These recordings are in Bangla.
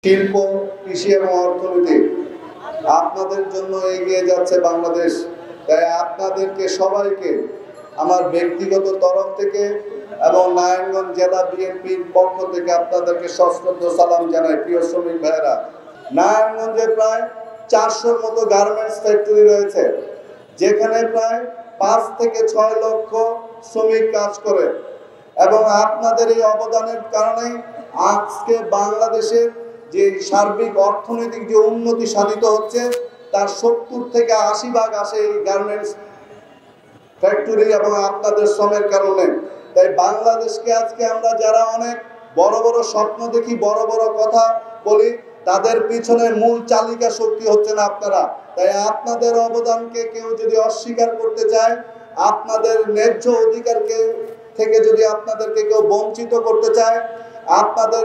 শিল্প, কৃষি এবং অর্থনীতি আপনাদের জন্য এগিয়ে যাচ্ছে বাংলাদেশ। তাই আপনাদেরকে সবাইকে আমার ব্যক্তিগত তরফ থেকে এবং নারায়ণগঞ্জ জেলা বিএনপির পক্ষ থেকে আপনাদেরকে সশ্রদ্ধ সালাম জানাই। প্রিয় শ্রমিক ভাইয়েরা, নারায়ণগঞ্জে প্রায় 400-র মতো গার্মেন্টস ফ্যাক্টরি রয়েছে, যেখানে প্রায় 5 থেকে 6 লক্ষ শ্রমিক কাজ করে এবং আপনাদের এই অবদানের কারণে আজকে বাংলাদেশের যে সার্বিক অর্থনৈতিক যে উন্নতি সাধিত হচ্ছে তার 70 থেকে 80 ভাগ আসে এই গার্মেন্টস ফ্যাক্টরি এবং আপনাদের শ্রমের কারণে। তাই বাংলাদেশকে আজকে আমরা যারা অনেক বড় বড় স্বপ্ন দেখি, বড় বড় কথা বলি, তাদের পিছনে মূল চালিকা শক্তি হচ্ছেন আপনারা। তাই আপনাদের অবদানকে কেউ যদি অস্বীকার করতে চায়, আপনাদের ন্যায্য অধিকারকে থেকে যদি আপনাদেরকে কেউ বঞ্চিত করতে চায়, আপনাদের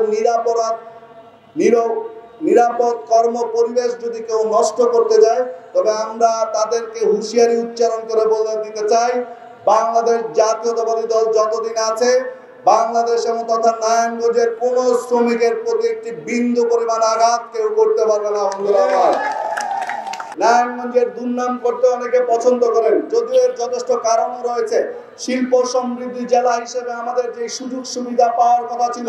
নিরাপদ কর্ম পরিবেশ যদি কেউ নষ্ট করতে যায়, তবে আমরা তাদেরকে হুঁশিয়ারি উচ্চারণ করে বলে দিতে চাই, বাংলাদেশ জাতীয়তাবাদী দল যতদিন আছে, বাংলাদেশ এবং তথা নারায়ণগঞ্জের কোন শ্রমিকের প্রতি একটি বিন্দু পরিমাণ আঘাত কেউ করতে পারবে না। বন্ধুরা আমার, নারায়ণগঞ্জের দুর্নাম করতে অনেকে পছন্দ করেন, যদিও এর যথেষ্ট কারণও রয়েছে। শিল্প সমৃদ্ধি জেলা হিসেবে আমাদের যে সুযোগ সুবিধা পাওয়ার কথা ছিল,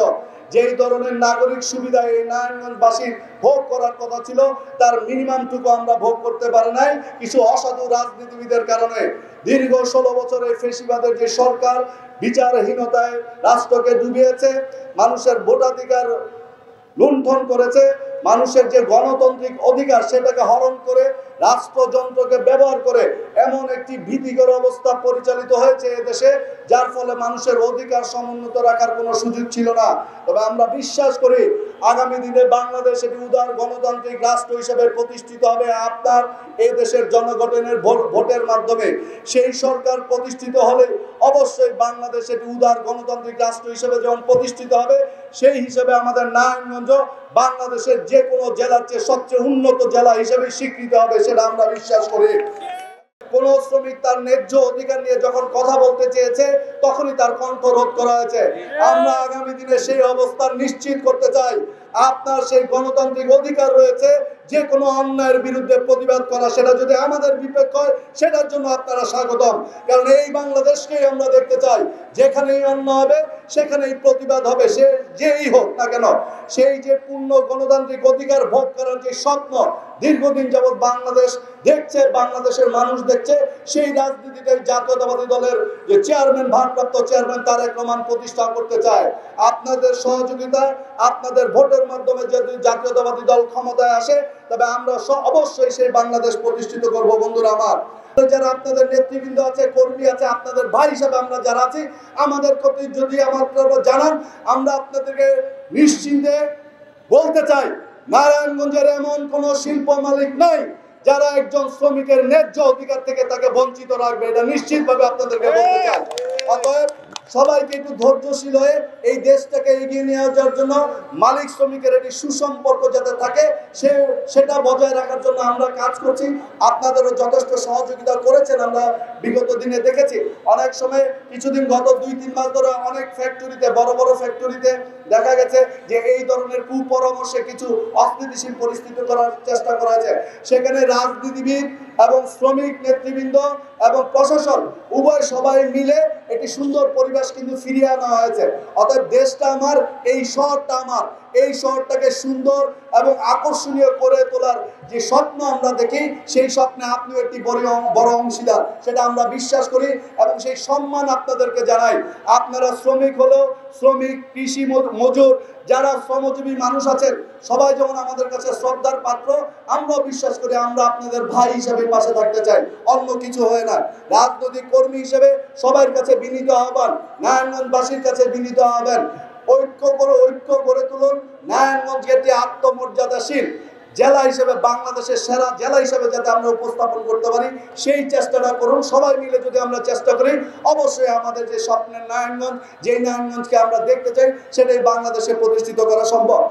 যেই ধরনের নাগরিক সুবিধা এই নারায়ণগঞ্জবাসীর ভোগ করার কথা ছিল, তার মিনিমামটুকু আমরা ভোগ করতে পারি নাই কিছু অসাধু রাজনীতিবিদের কারণে। দীর্ঘ 16 বছরের ফেসিবাদের যে সরকার বিচারহীনতায় রাষ্ট্রকে ডুবিয়েছে, মানুষের ভোটাধিকার লুণ্ঠন করেছে, মানুষের যে গণতান্ত্রিক অধিকার সেটাকে হরণ করে রাষ্ট্রযন্ত্রকে ব্যবহার করে এমন একটি ভীতিকর অবস্থা পরিচালিত হয়েছে এদেশে, যার ফলে মানুষের অধিকার সমুন্নত রাখার কোনো সুযোগ ছিল না। তবে আমরা বিশ্বাস করি আগামী দিনে বাংলাদেশ একটি উদার গণতান্ত্রিক রাষ্ট্র হিসেবে প্রতিষ্ঠিত হবে আপনার এই দেশের জনগণের ভোটের মাধ্যমে। সেই সরকার প্রতিষ্ঠিত হলে অবশ্যই বাংলাদেশ একটি উদার গণতান্ত্রিক রাষ্ট্র হিসেবে যেমন প্রতিষ্ঠিত হবে, সেই হিসেবে আমাদের নারায়ণগঞ্জ বাংলাদেশের যে কোনো জেলার চেয়ে সবচেয়ে উন্নত জেলা হিসেবে স্বীকৃত হবে, সেটা আমরা বিশ্বাস করি। কোন শ্রমিক তার ন্যায্য অধিকার নিয়ে যখন কথা বলতে চেয়েছে, তখনই তার কণ্ঠ রোধ করা হয়েছে। আমরা আগামী দিনে সেই অবস্থান নিশ্চিত করতে চাই। আপনার সেই গণতান্ত্রিক অধিকার রয়েছে যে কোনো অন্যায়ের বিরুদ্ধে প্রতিবাদ করা, সেটা যদি আমাদের বিপক্ষ হয় সেটার জন্য আপনারা স্বাগতম। কারণ এই বাংলাদেশকেই আমরা দেখতে চাই, যেখানেই অন্যায় হবে সেখানেই প্রতিবাদ হবে, সে যেই হোক না কেন। সেই যে পূর্ণ গণতান্ত্রিক অধিকার ভোগ করার যে স্বপ্ন দীর্ঘদিন যাবৎ বাংলাদেশ দেখছে, বাংলাদেশের মানুষ দেখছে, সেই রাজনীতিটাই জাতীয়তাবাদী দলের যে চেয়ারম্যান, ভারপ্রাপ্ত চেয়ারম্যান তারেক রহমান প্রতিষ্ঠা করতে চায়। আপনাদের সহযোগিতায়, আপনাদের ভোটের মাধ্যমে যদি জাতীয়তাবাদী দল ক্ষমতায় আসে, তবে আমরা অবশ্যই সেই বাংলাদেশ প্রতিষ্ঠিত করব। বন্ধুরা আমার, যারা আপনাদের নেতৃবৃন্দ আছে, কর্মী আছে, আপনাদের ভাই হিসাবে আমরা যারা আছি, আমাদের প্রতি যদি আপনারা জানান, আমরা আপনাদেরকে নিশ্চিন্তে বলতে চাই, নারায়ণগঞ্জের এমন কোন শিল্প মালিক নাই যারা একজন শ্রমিকের ন্যায্য অধিকার থেকে তাকে বঞ্চিত রাখবে, এটা নিশ্চিতভাবে আপনাদেরকে বলতে চাই। অতএব সবাইকে একটু ধৈর্যশীল হয়ে এই দেশটাকে এগিয়ে নিয়ে যাওয়ার জন্য, মালিক শ্রমিকের একটি সুসম্পর্ক যাতে থাকে সেটা বজায় রাখার জন্য আমরা কাজ করছি। আপনাদেরও যথেষ্ট সহযোগিতা করেছেন, আমরা বিগত দিনে দেখেছি। অনেক সময় কিছুদিন গত 2-3 মাস ধরে অনেক ফ্যাক্টরিতে, বড় বড় ফ্যাক্টরিতে দেখা গেছে যে এই ধরনের কুপরামর্শে কিছু অস্থিতিশীল পরিস্থিতি করার চেষ্টা করা হয়েছে। সেখানে রাজনীতিবিদ এবং শ্রমিক নেতৃবৃন্দ এবং প্রশাসন উভয় সবাই মিলে একটি সুন্দর পরিবেশ কিন্তু ফিরিয়ে আনা হয়েছে। অতএব দেশটা আমার, এই শহরটা আমার, এই শহরটাকে সুন্দর এবং আকর্ষণীয় করে তোলার যে স্বপ্ন আমরা দেখি, সেই স্বপ্নে আপনিও একটি বড় অংশীদার, সেটা আমরা বিশ্বাস করি এবং সেই সম্মান আপনাদেরকে জানাই। আপনারা শ্রমিক হলেও শ্রমিক, কৃষি মজুর, যারা শ্রমজীবী মানুষ আছেন, সবাই যেমন আমাদের কাছে শ্রদ্ধার পাত্র, আমরাও বিশ্বাস করি আমরা আপনাদের ভাই হিসেবে পাশে থাকতে চাই, অন্য কিছু হয় না। রাজনৈতিক কর্মী হিসেবে সবার কাছে বিনীত আহ্বান, নারায়ণগঞ্জবাসীর কাছে বিনীত আহ্বান, ঐক্য গড়ে তুলুন। নারায়ণগঞ্জকে একটি আত্মমর্যাদাশীল জেলা হিসেবে, বাংলাদেশের সেরা জেলা হিসেবে যাতে আমরা উপস্থাপন করতে পারি, সেই চেষ্টাটা করুন। সবাই মিলে যদি আমরা চেষ্টা করি, অবশ্যই আমাদের যে স্বপ্নের নারায়ণগঞ্জ, যেই নারায়ণগঞ্জকে আমরা দেখতে চাই, সেটাই বাংলাদেশে প্রতিষ্ঠিত করা সম্ভব।